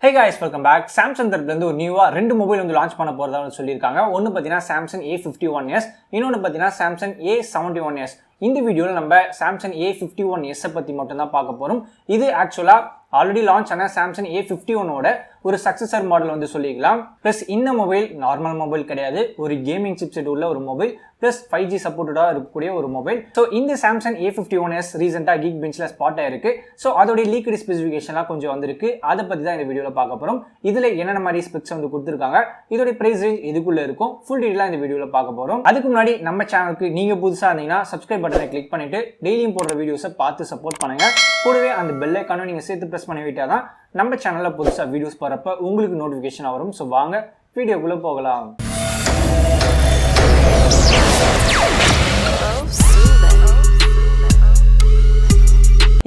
Hey guys, welcome back. Samsung தரப்புல ஒரு நியூவா ரெண்டு மொபைல் லான்ச் பண்ண போறதா சொல்லிருக்காங்க. ஒன்னு பாத்தீங்கன்னா Samsung A51s, இன்னொன்னு பாத்தீங்கன்னா Samsung A71s. இந்த வீடியோல நம்ம Samsung A51s பத்தி மட்டும் தான் பார்க்க போறோம். இது ஆக்சுவலா ஆல்ரெடி லான்ச் ஆன Samsung A51 ஓட ஒரு சக்சஸர் மாடல் சொல்லிக்கலாம். பிளஸ் இந்த மொபைல் நார்மல் மொபைல் கிடையாது, ஒரு கேமிங் சிப்செட் உள்ள ஒரு மொபைல் பிளஸ் 5G சப்போர்ட்டடா இருக்கக்கூடிய ஒரு மொபைல். ஸோ இந்த Samsung A51s ரீசெண்டா கீக் பெஞ்ச்ல ஸ்பாட் ஆயிருக்கு. ஸோ அதோட லீக்டு ஸ்பெசிஃபிகேஷன்லாம் கொஞ்சம் வந்திருக்கு. அதை பத்தி தான் இந்த வீடியோல பார்க்க போறோம். இதுல என்னென்ன மாதிரி ஸ்பெக்ஸ் கொடுத்துருக்காங்க, இதோட பிரைஸ் ரேஞ்ச் எதுக்குள்ள இருக்கும், ஃபுல் டீடைலா இந்த வீடியோல பார்க்க போறோம். அதுக்கு முன்னாடி நம்ம சேனலுக்கு நீங்க புதுசா இருந்தீங்கன்னா சப்ஸ்கிரைப் பட்டனை கிளிக் பண்ணிட்டு டெய்லியும் போடுற வீடியோஸை பார்த்து சப்போர்ட் பண்ணுங்க. கூடவே அந்த பெல் ஐகானை நீங்க சேர்த்து பிரஸ் பண்ணி விட்டாதான் நம்ம சேனல்ல புதுசா வீடியோஸ் போறப்ப உங்களுக்கு நோட்டிபிகேஷன் வரும். ஸோ வாங்க வீடியோக்குள்ள போகலாம்.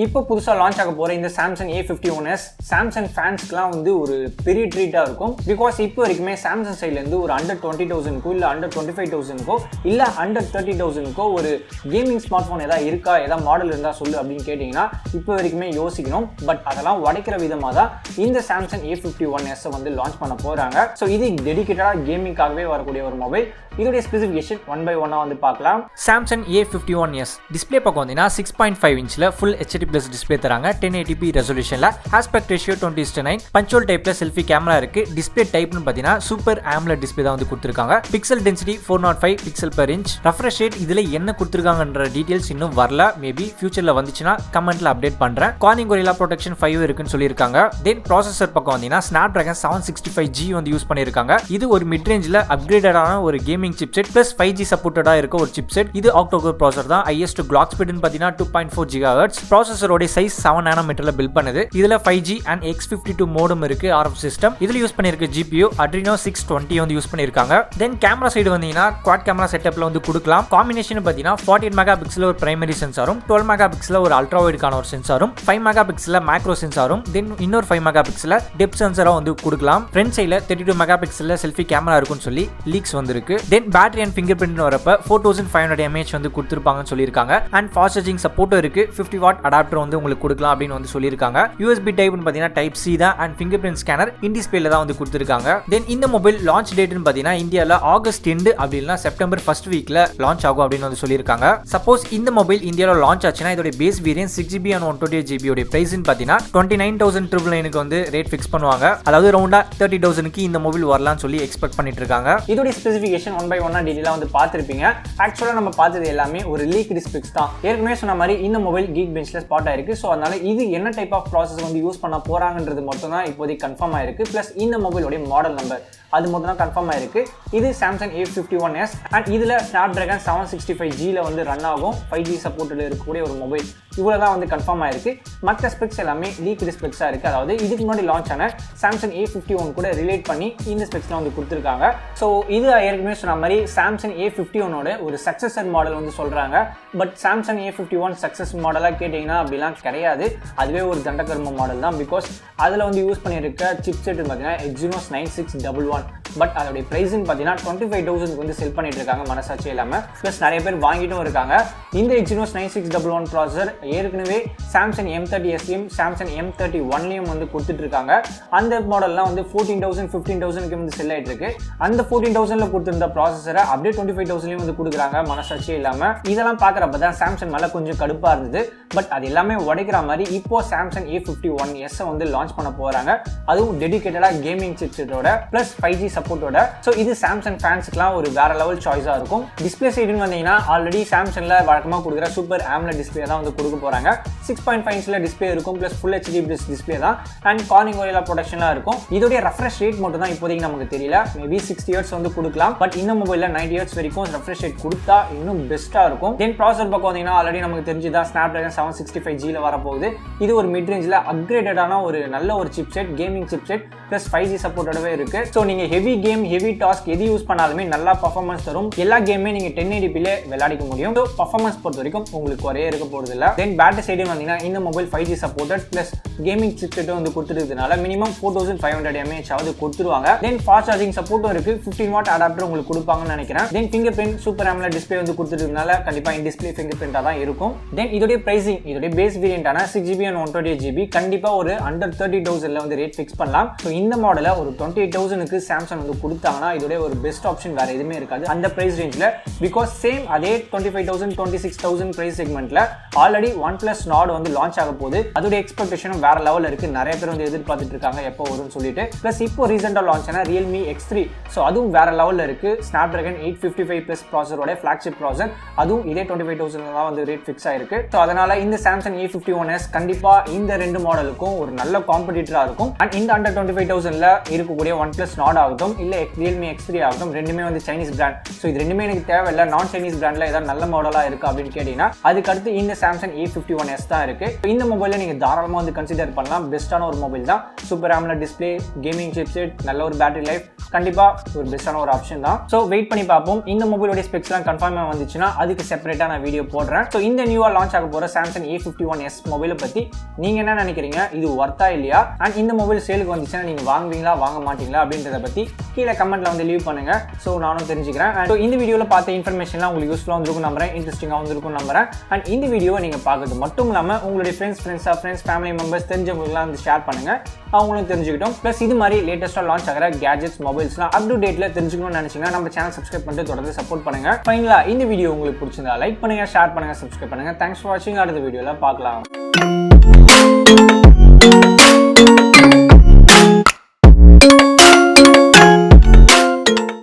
இப்போ புதுசாக லான்ச் ஆக போகிற இந்த Samsung A51s Samsung ஃபேன்ஸ்க்குலாம் ஒரு பெரிய ட்ரீட்டாக இருக்கும். பிகாஸ் இப்போ வரைக்குமே Samsung சைட்லேருந்து ஒரு அண்டர் 20,000க்கோ இல்லை அண்டர் 25,000க்கோ இல்லை அண்டர் 30,000க்கோ ஒரு கேமிங் ஸ்மார்ட் ஃபோன் எதாவது இருக்கா, எதாவது மாடல் இருந்தால் சொல்லு அப்படின்னு கேட்டிங்கன்னா இப்போ வரைக்குமே யோசிக்கணும். பட் அதெல்லாம் உடைக்கிற விதமாக தான் இந்த Samsung A51s லான்ச் பண்ண போகிறாங்க. ஸோ இது டெடிகேட்டடாக கேமிங்காகவே வரக்கூடிய ஒரு மொபைல். இதோடைய ஸ்பெசிஃபிகேஷன் ஒன் பை ஒன்னாக பார்க்கலாம். Samsung A51s டிஸ்பிளே பக்கம் வந்தீங்கன்னா 6.5 இன்ச்சில் ஃபுல் HD plus டிஸ்ப்ளே தராங்க. 1080p ரெசல்யூஷன்ல ஆஸ்பெக்ட் ரேஷியோ 20:9, பஞ்சுவல் டைப்ல செல்ஃபி கேமரா இருக்கு. டிஸ்ப்ளே டைப்னு பாத்தீங்கன்னா சூப்பர் AMOLED டிஸ்ப்ளே தான் கொடுத்திருக்காங்க. Pixel density 405 pixel per inch. Refresh rate இதுல என்ன கொடுத்திருக்காங்கன்ற டீடைல்ஸ் இன்னும் வரல. மேபி ஃபியூச்சர்ல வந்துச்சுன்னா கமெண்ட்ல அப்டேட் பண்றேன். கார்னிங் கொரில்லா ப்ரொடெக்ஷன் 5 இருக்குன்னு சொல்லியிருக்காங்க. தென் ப்ராசஸர் பக்கம் வந்தீங்கன்னா Snapdragon 765G யூஸ் பண்ணிருக்காங்க. இது ஒரு மிட் ரேஞ்சில் அப்கிரேடடான ஒரு கேமிங் சிப்செட் பிளஸ் 5G சப்போர்ட்டடா இருக்க ஒரு சிப்செட். இது ஆக்டோகோர் ப்ராசஸர் தான். ஹையஸ்ட் கிளாக் ஸ்பீடுன்னு பாத்தீங்கன்னா 2.4 GHz. ப்ராசஸரோட சைஸ் 7 நானோமீட்டர்ல பில்ட் பண்ணுது. இதுல 5G and X52 மோடம் இருக்கு. RF சிஸ்டம் இதுல யூஸ் பண்ணிருக்க GPU Adreno 620 யூஸ் பண்ணிருக்காங்க. தென் கேமரா சைடு வந்தீங்கன்னா குவாட் கேமரா செட்டப்ல கொடுக்கலாம். காம்பினேஷன் பாத்தீங்கன்னா 48 மெகா பிக்சல் ஒரு பிரைமரி சென்சாரும், 12 மெகா பிக்சல் ஒரு அல்ட்ரா வைடுக்கான ஒரு சென்சாரும், 5 மெகா பிக்சல் மேக்ரோ சென்சாரும், தென் இன்னொரு 5 மெகா பிக்சல் டெப்த் சென்சாரா கொடுக்கலாம். ஃப்ரண்ட் சைடுல 32 மெகா பிக்சல்ல செல்ஃபி கேமரா இருக்குன்னு சொல்லி லீக்ஸ் வந்திருக்கு. தென் பேட்டரி அண்ட் ஃபிங்கர் பிரிண்ட் வரப்ப 4500 mAh கொடுத்திருப்பாங்கன்னு சொல்லியிருக்காங்க. அண்ட் ஃபாஸ்ட் சார்ஜிங் சப்போர்ட் இருக்கு. 50 வாட் அடாப்டர் உங்களுக்கு கொடுக்கலாம் அப்படின்னு சொல்லியிருக்காங்க. USB டைப்னு பாத்தீங்கன்னா டைப் C தான். அண்ட் ஃபிங்கர் பிரிண்ட் ஸ்கேனர் இன் டிஸ்ப்ளேல தான் கொடுத்திருக்காங்க. தென் இந்த மொபைல் லான்ச் டேட்னு பாத்தீங்கன்னா இந்தியால ஆகஸ்ட் 2 அப்படினா செப்டம்பர் ஃபர்ஸ்ட் வீக்ல லான்ச் ஆகும் அப்படின்னு சொல்லியிருக்காங்க. சப்போஸ் இந்த மொபைல் இந்தியால லான்ச் ஆச்சுன்னா இதோட base variant 6GB and 128GB உடைய பிரைஸ்னு பாத்தீங்கன்னா 29,999 ரேட் ஃபிக்ஸ் பண்ணுவாங்க. அதாவது ரவுண்டா 30,000க்கு இந்த மொபைல் வரலாம்னு சொல்லி எக்ஸ்பெக்ட் பண்ணிட்டு இருக்காங்க. இதோட ஸ்பெசிஃபிகேஷன் ஒன் பை ஒன்னா டீடைலா பார்த்திருப்பீங்க. ஆக்சுவலா நம்ம பார்த்தது எல்லாமே ஒரு லீக்டு ஸ்பெக்ஸ் தான். ஏற்கனவே சொன்ன மாதிரி இந்த மொபைல் கீக் பெஞ்ச்ல ஸ்பாட் ஆயிருக்கு. ஸோ அதனால இது என்ன டைப் ஆஃப் ப்ராசஸ் யூஸ் பண்ண போறாங்கன்றது மட்டும் தான் இப்போதைக்கு கன்ஃபார்ம் ஆயிருக்கு. பிளஸ் இந்த மொபைலோட மாடல் நம்பர் அது மட்டும் தான் கன்ஃபார்ம் ஆயிருக்கு. இது Samsung A51s அண்ட் இதுல Snapdragon 765G ரன் ஆகும். 5G சப்போர்ட்டில் இருக்கக்கூடிய ஒரு மொபைல். இவ்வளவுதான் கன்ஃபார்ம் ஆயிருக்கு. மற்ற ஸ்பெக்ஸ் எல்லாமே லீக்டு ஸ்பெக்ஸா இருக்கு. அதாவது இதுக்கு முன்னாடி லான்ச் ஆன Samsung A51 கூட ரிலேட் பண்ணி இந்த ஸ்பெக்ஸ்லாம் கொடுத்துருக்காங்க. ஸோ இது ஏற்கனவே சொன்ன மாதிரி Samsung A51 ஒரு சக்சஸர் மாடல் சொல்றாங்க. பட் Samsung A51 சக்சஸ் மாடலா கேட்டீங்கன்னா அப்படிலாம் கிடையாது. அதுவே ஒரு தண்டகர்ம மாடல் தான். பிகாஸ் அதுல யூஸ் பண்ணியிருக்க சிப்செட் பார்த்தீங்கன்னா Exynos 9611. பட் அதோடைய பிரைஸ்ன்னு பார்த்தீங்கன்னா 25,000 செல் பண்ணிட்டு இருக்காங்க மனசாட்சி இல்லாமல். ப்ளஸ் நிறைய பேர் வாங்கிட்டும் இருக்காங்க. இந்த Exynos 9611 ப்ராசஸர் ஏற்கனவே Samsung M30Sலையும் Samsung M31லையும் கொடுத்துட்டு இருக்காங்க. அந்த மாடல்லாம் 14,000 15,000க்கு செல் ஆயிட்டு இருக்கு. அந்த 14,000ல கொடுத்திருந்த ப்ராசஸரை அப்படியே 25,000லையும் கொடுக்குறாங்க மனசாட்சி இல்லாமல். இதெல்லாம் பார்க்குறப்ப தான் Samsung மேலே கொஞ்சம் கடுப்பாக இருந்தது. பட் அது எல்லாமே உடைக்கிற மாதிரி இப்போ Samsung A51s லான்ச் பண்ண போறாங்க. அதுவும் டெடிகேட்டடாக கேமிங் சிப்செட்டோட பிளஸ் 5G சப்போர்ட்டோட. ஸோ இது Samsung ஃபேன்ஸ்க்குலாம் ஒரு வேற லெவல் சாய்ஸா இருக்கும். டிஸ்பிளே சைடுன்னு வந்தீங்கன்னா ஆல்ரெடி Samsungல வழக்கமாக கொடுக்குற சூப்பர் AMOLED டிஸ்பிளே தான் கொடுக்க போறாங்க. 6.5 இன்ச்ல டிஸ்பிளே இருக்கும். பிளஸ் ஃபுல் HD டிஸ்பிளே தான். அண்ட் கார்னிங் கொரில்லா ப்ரொடெக்ஷன்லாம் இருக்கும். இதோடைய ரெஃப்ரெஷ் ரேட் மட்டும் தான் இப்போதைக்கு நமக்கு தெரியல. மேபி 60 Hz கொடுக்கலாம். பட் இந்த மொபைல்ல 90 Hz வரைக்கும் ரெஃப்ரெஷ் ரேட் கொடுத்தா இன்னும் பெஸ்டா இருக்கும். தென் ப்ராசஸர் பக்கம் வந்தீங்கன்னா ஆல்ரெடி நமக்கு தெரிஞ்சுதான் Snapdragon 765G வரப்போகுது. இது ஒரு மிட் ரேஞ்சில் அப்கிரேடடான ஒரு நல்ல ஒரு chipset, gaming chipset plus 5G சப்போர்ட்டோடவே இருக்கு. ஸோ நீங்க heavy heavy game heavy task எது யூஸ் பண்ணாலுமே நல்லா பர்ஃபார்மன்ஸ் தரும். எல்லா கேமே நீங்க 1080p விளையாடிக்க முடியும். ஸோ பர்ஃபார்மன்ஸ் பொறுத்த வரைக்கும் உங்களுக்கு குறைய இருக்க போறது இல்லை. தென் பேட்டரி சைடு வந்தீங்கன்னா இந்த mobile 5G supported plus gaming சிப்செட்டும் வந்து கொடுத்துருக்கிறதுனால மினிமம் 4500 mAh ஆவது கொடுத்துருவாங்க. தென் ஃபாஸ்ட் சார்ஜிங் சப்போர்ட்டும் இருக்கு. 15 வாட் அடாப்டர் உங்களுக்கு கொடுப்பாங்கன்னு நினைக்கிறேன். Then fingerprint super AMOLED display வந்து கொடுத்துருக்கனால கண்டிப்பா இன் டிஸ்பிளே ஃபிங்கர் பிரிண்டா தான் இருக்கும். தென் இதோட பிரைசிங் இதோட பேஸ் வேரியண்டான 6GB and 128GB கண்டிப்பா ஒரு அண்டர் 30,000 வந்து ரேட் ஃபிக்ஸ் பண்ணலாம். ஸோ இந்த மாடலை ஒரு 28,000க்கு சாம்சங் வந்து கொடுத்தாங்கன்னா இதோட ஒரு பெஸ்ட் ஆப்ஷன் வேற எதுவுமே இருக்காது அந்த பிரைஸ் ரேஞ்சில். பிகாஸ் சேம் அதே 25,000 26,000 பிரைஸ் செக்மெண்ட்ல ஆல்ரெடி Oneplus Nord வந்து லான்ச் ஆக போகுது. அதோட எக்ஸ்பெக்டேஷனும் வேற லெவல் இருக்கு. நிறைய பேர் வந்து எதிர்பார்த்துட்டு இருக்காங்க எப்போ வரும்னு சொல்லிட்டு. பிளஸ் இப்போ ரீசெண்டா லான்ச் ஆன Realme X3 ஸோ அதுவும் வேற லெவல்ல இருக்கு. Snapdragon 855+ ப்ராசஸரோட ஃபிளாக்ஷிப் ப்ராசஸர் அதுவும் இதே 25,000 தான் வந்து ரேட் ஃபிக்ஸ் ஆயிருக்கு. ஸோ அதனால இந்த Samsung A51s கண்டிப்பா இந்த ரெண்டு மாடலுக்கும் ஒரு நல்ல காம்படிட்டரா இருக்கும். அண்ட் இந்த அண்டர் 25,000ல இருக்கக்கூடிய Oneplus Nord ஆகட்டும் இல்ல Realme X3 ஆகட்டும் ரெண்டுமே வந்து சைனீஸ் பிராண்ட். ஸோ இது ரெண்டுமே எனக்கு தேவையில்லை. நான் சைனீஸ் பிராண்ட்ல ஏதாவது நல்ல மாடலா இருக்கு அப்படின்னு கேட்டீங்கன்னா அதுக்கு அடுத்து இந்த Samsung A51s தான் இருக்கு. இந்த மொபைல நீங்க தாராளமா வந்து கன்சிடர் பண்ணலாம். பெஸ்டான ஒரு மொபைல் தான். Super AMOLED display, gaming chipset, நல்ல ஒரு பேட்டரி லைஃப், கண்டிப்பா ஒரு பெஸ்டான ஒரு ஆப்ஷன் தான். ஸோ வெயிட் பண்ணி பார்ப்போம். இந்த மொபைலோட ஸ்பெக்ஸ்லாம் கன்ஃபார்மா வந்துச்சுன்னா அதுக்கு செப்பரேட்டா நான் வீடியோ போடுறேன். ஸோ இந்த நியூவா லான்ச் ஆக போற Samsung A51s மொபைலை பத்தி நீங்க என்ன நினைக்கிறீங்க? இது ஒர்த்தா இல்லையா? அண்ட் இந்த மொபைல் சேலுக்கு வந்துச்சுன்னா நீங்க வாங்குவீங்களா வாங்க மாட்டீங்களா அப்படின்றத பத்தி கீழே கமெண்ட்ல வந்து லீவ் பண்ணுங்க. ஸோ நானும் தெரிஞ்சுக்கிறேன். ஸோ இந்த வீடியோல பார்த்த இன்ஃபர்மேஷன்லாம் உங்களுக்கு யூஸ்ஃபுல்லா வந்துருக்கும் நம்புறேன். இன்ட்ரெஸ்டிங்கா வந்துருக்கும் நம்புறேன். அண்ட் இந்த வீடியோவை நீங்க பார்க்கறது மட்டும் இல்லாம உங்களுடைய ஃப்ரெண்ட்ஸ் ஃபேமிலி மெம்பர்ஸ் தெரிஞ்சவங்களுக்குலாம் வந்து ஷேர் பண்ணுங்க. அவங்களும் தெரிஞ்சுக்கிட்டோம். பிளஸ் இது மாதிரி லேட்டஸ்டா லான்ச் ஆகிற கேஜெட்ஸ் மொபைல்ஸ்லாம் அப் டு டேட்ல தெரிஞ்சுக்கணும்னு நினைச்சீங்கன்னா நம்ம சேனல் சப்ஸ்கிரைப் பண்ணிட்டு தொடர்ந்து சப்போர்ட் பண்ணுங்க. ஃபைனலா இந்த வீடியோ உங்களுக்கு பிடிச்சிருந்தா லைக் பண்ணுங்க, ஷேர் பண்ணுங்க, சப்ஸ்கிரைப் பண்ணுங்க. தேங்க்ஸ் ஃபார் வாட்சிங். அடுத்த வீடியோல பார்க்கலாம்.